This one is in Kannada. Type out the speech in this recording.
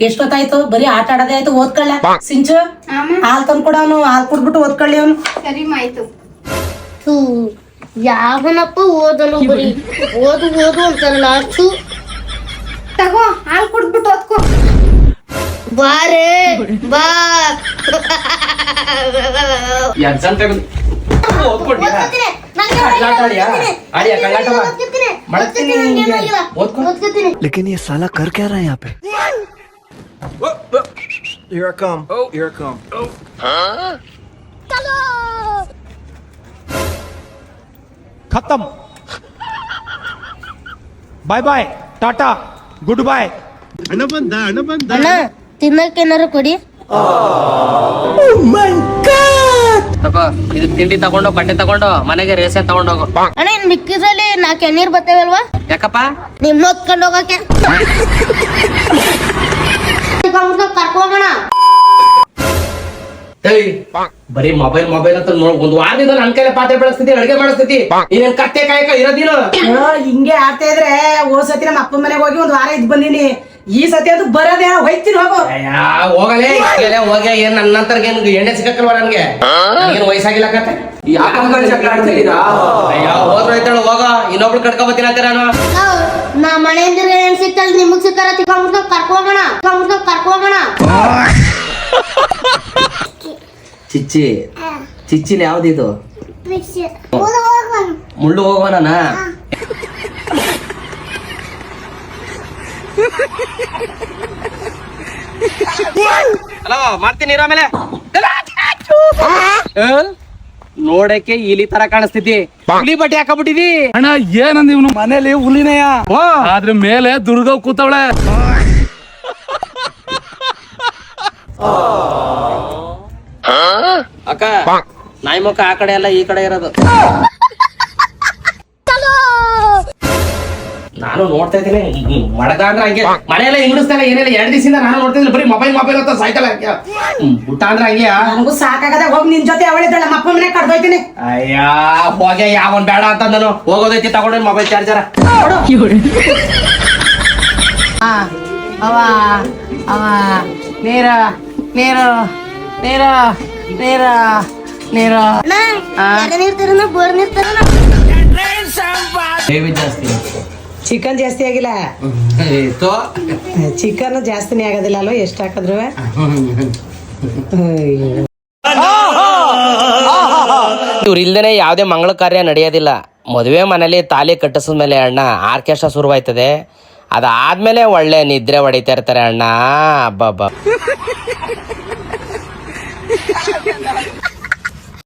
ಎಷ್ಟೊತ್ತಾಯ್ತು ಬರೀ ಆಟ ಆಡೋದೇ ಆಯ್ತು. ಓದ್ಕೊಳ್ಳ ಸಿಂಚು, ಹಾಲ್ ತಂದ್ ಕೊಡ, ಅವನು ಹಾಲ್ ಕುಡ್ಬಿಟ್ಟು ಓದ್ಕೊಳ್ಳಿ ಅವನು. ಸರಿ ಆಯ್ತು. ಯಾವನಪ್ಪ ಓದಲು ಬರೀ ಓದು ಓದು ಅಂತಾರಲ್ಲ. ತಗೋ ಹಾಲ್ ಕುಡ್ಬಿಟ್ಟು ಓದ್ಕೋ. ಬಾರೇ ಬಾ. ಎಕ್ಸಾಮ್ ತೆಗೆದು ಓದ್ಕೊಡ್ತೀರಾ? लेकिन ये साला कर क्या रहा है यहाँ पे? Here I come. Oh, here I come. Oh. खत्म. Bye bye tata goodbye. ಅಣ್ಣ ತಿನ್ನಕ್ಕೆ ಏನಾರು ಕೊಡಿ. ತಗೋ ಇದು ತಿಂಡಿ ತಗೊಂಡು ಬಟ್ಟೆ ತಗೊಂಡು ಮನೆಗೆ ರೇಷನ್ ತಗೊಂಡೋಗು. ಅಣ್ಣ ಇನ್ ಮಿಕ್ಕಿದ್ರಲ್ಲಿ 4 ಎಣ್ಣೀರ್ ಬರ್ತೇವಲ್ವಾ? ಯಾಕಪ್ಪ? ನಿಮ್ ಹೊತ್ಕೊಂಡು ಹೋಗಕ್ಕೆ ಕರ್ಕೋಗೋಣ. ಬರೀ ಮೊಬೈಲ್ ಅಂತ ನೋಡ್ ಒಂದ್ ವಾರದಿಂದ ನನ್ ಕೈಲಿ ಪಾತ್ರೆ ಬೆಳೆಸ್ತಿದ್ದಿ, ಅಡಿಗೆ ಮಾಡಿಸ್ತಿದ್ದಿ. ಇನ್ನೇನ್ ಕತ್ತೆ ಕಾಯಕ ಇರೋದಿಲ್ಲ. ಹಿಂಗೆ ಆಡ್ತಾ ಇದ್ರೆ ಹೋದ್ ಸತಿ ನಮ್ಮ ಅಪ್ಪನ ಮನೆಗೆ ಹೋಗಿ 1 ವಾರ ಇದ್ ಬಂದಿನಿ. ಈ ಸತಿ ಅದು ಬರೋದೇ ಹೋಯ್ತೀನಿ. ಹೋಗೋ ಹೋಗಲೇ ಹೋಗಿ ಏನ್ ನನ್ನಂತರ ಏನ್ ಎಣ್ಣೆ ಸಿಕ್ಕಲ್ವ ನನ್ಗೆ? ಏನ್ ವಯಸ್ಸಾಗಿಲ್ಲ ಕತ್ತೆ. ಹೋದ್ರೈತಾಳು ಹೋಗ, ಇನ್ನೊಬ್ಳು ಕಡ್ಕೊಬತ್ತೀನಿ ಅಂತೀರ. ನಾ ಮನೆಯಿಂದ ಏನ್ ಸಿಕ್ತಲ್ ನಿಮಗ್ ಸಿಕ್ಕಾರ ತಿಳ್ಕೊಂಡ್ ಕರ್ಕೋಗೋಣ. ಚಿಚ್ಚಿಲಿ ಯಾವ್ದಿದು? ಮುಳ್ಳು ಹೋಗೋಣ. ಹಲೋ ಮಾಡ್ತೀನಿ ಆಮೇಲೆ. ನೋಡಕ್ಕೆ ಇಲಿ ತರ ಕಾಣಿಸ್ತಿದ್ದಿ, ಹುಲಿ ಬಟ್ಟೆ ಹಾಕಬಿಟ್ಟಿದಿ. ಅಣ್ಣ ಏನಂದ ಇವನು ಮನೇಲಿ ಹುಲಿನೆಯ, ಆದ್ರ ಮೇಲೆ ದುರ್ಗವ್ ಕೂತವಳೆ. ಅಕ್ಕ ನಾಯಿ ಮುಖ ಆ ಕಡೆ ಅಲ್ಲ ಈ ಕಡೆ ಇರೋದು. ನಾನು ನೋಡ್ತಾ ಇದ್ದೀನಿ ಮಡಗ ಅಂದ್ರೆ ಹಂಗೆ ಮನೆಯೆಲ್ಲ ಇಂಗ್ಲಿಸ್ತಾನೆ ಏನೆಲ್ಲ 2 ದಿವಸದಿಂದ ನಾನು ನೋಡ್ತಿದ್ದೀನಿ ಬರೀ ಮೊಬೈಲ್ ಅಂತ ಸಾಯ್ತಲ್ಲ ಊಟ ಅಂದ್ರೆ ಹಂಗೆ. ನನಗೂ ಸಾಕಾಗದೆ ಹೋಗಿ ನಿನ್ ಜೊತೆ ಅವಳಿದ್ದಾಳೆ ನಮ್ಮ ಅಪ್ಪನ ಮನೆಗೆ ಕರ್ದೋಯ್ತೀನಿ. ಅಯ್ಯ ಹೋಗೆ ಯಾವನ್ ಬೇಡ ಅಂತ ನಾನು ಹೋಗೋದೈತಿ ತಗೊಂಡು ಮೊಬೈಲ್ ಚಾರ್ಜರ. ಅವ ಅವ ನೀರ ನೀರು ನೀರು ನೀರು ನೀರು ನೀರ್ ತರನ ಬೋರ್ ನೀರ್ ತರನ. ಜಾಸ್ತಿ ಚಿಕನ್ ಜಾಸ್ತಿ ಆಗಿಲ್ಲ, ಚಿಕನ್ ಜಾಸ್ತಿನೇ ಆಗೋದಿಲ್ಲ ಅಲ್ವಾ ಎಷ್ಟು ಹಾಕಿದ್ರು. ಇವ್ರು ಇಲ್ದೇನೆ ಯಾವ್ದೇ ಮಂಗಳ ಕಾರ್ಯ ನಡೆಯೋದಿಲ್ಲ. ಮದುವೆ ಮನೇಲಿ ತಾಲಿ ಕಟ್ಟಿಸಿದ್ಮೇಲೆ ಅಣ್ಣ ಆರ್ಕೆಸ್ಟ್ರಾ ಶುರುವಾಯ್ತದೆ. ಅದಾದ್ಮೇಲೆ ಒಳ್ಳೆ ನಿದ್ರೆ ಹೊಡಿತಾ ಇರ್ತಾರೆ ಅಣ್ಣ. ಹಬ್ಬ